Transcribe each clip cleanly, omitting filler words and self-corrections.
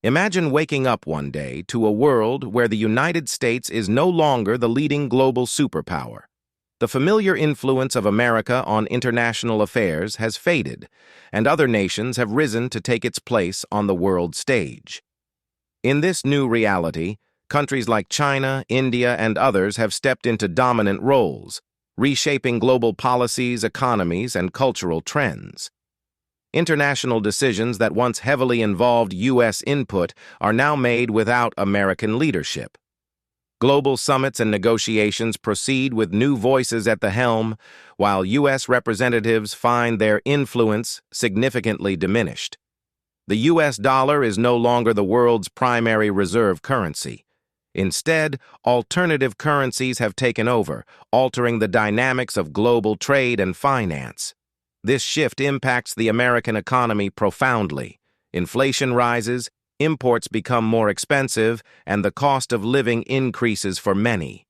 Imagine waking up one day to a world where the United States is no longer the leading global superpower. The familiar influence of America on international affairs has faded, and other nations have risen to take its place on the world stage. In this new reality, countries like China, India, and others have stepped into dominant roles, reshaping global policies, economies, and cultural trends. International decisions that once heavily involved U.S. input are now made without American leadership. Global summits and negotiations proceed with new voices at the helm, while U.S. representatives find their influence significantly diminished. The U.S. dollar is no longer the world's primary reserve currency. Instead, alternative currencies have taken over, altering the dynamics of global trade and finance. This shift impacts the American economy profoundly. Inflation rises, imports become more expensive, and the cost of living increases for many.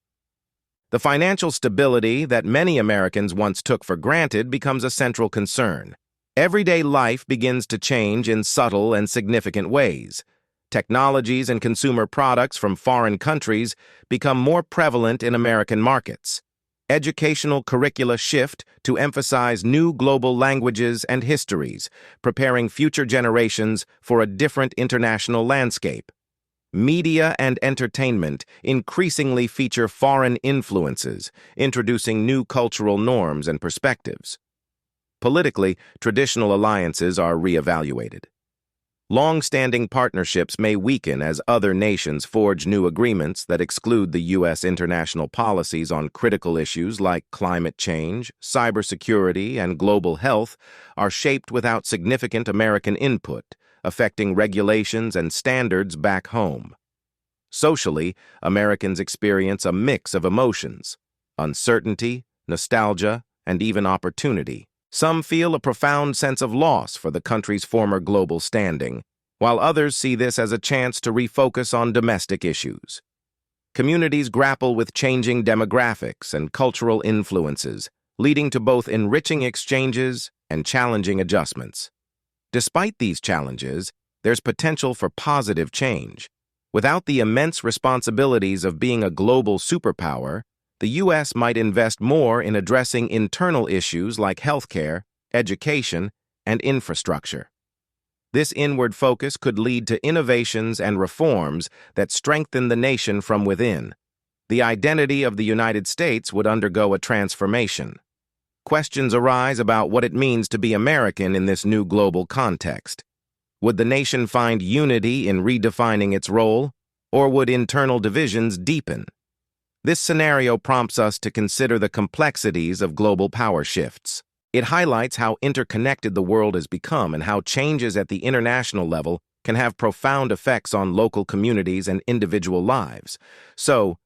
The financial stability that many Americans once took for granted becomes a central concern. Everyday life begins to change in subtle and significant ways. Technologies and consumer products from foreign countries become more prevalent in American markets. Educational curricula shift to emphasize new global languages and histories, preparing future generations for a different international landscape. Media and entertainment increasingly feature foreign influences, introducing new cultural norms and perspectives. Politically, traditional alliances are reevaluated. Long-standing partnerships may weaken as other nations forge new agreements that exclude the U.S. international policies on critical issues like climate change, cybersecurity, and global health are shaped without significant American input, affecting regulations and standards back home. Socially, Americans experience a mix of emotions: uncertainty, nostalgia, and even opportunity. Some feel a profound sense of loss for the country's former global standing, while others see this as a chance to refocus on domestic issues. Communities grapple with changing demographics and cultural influences, leading to both enriching exchanges and challenging adjustments. Despite these challenges, there's potential for positive change. Without the immense responsibilities of being a global superpower, the U.S. might invest more in addressing internal issues like healthcare, education, and infrastructure. This inward focus could lead to innovations and reforms that strengthen the nation from within. The identity of the United States would undergo a transformation. Questions arise about what it means to be American in this new global context. Would the nation find unity in redefining its role, or would internal divisions deepen? This scenario prompts us to consider the complexities of global power shifts. It highlights how interconnected the world has become and how changes at the international level can have profound effects on local communities and individual lives. So,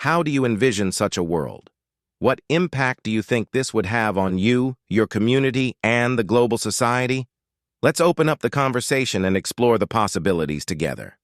how do you envision such a world? What impact do you think this would have on you, your community, and the global society? Let's open up the conversation and explore the possibilities together.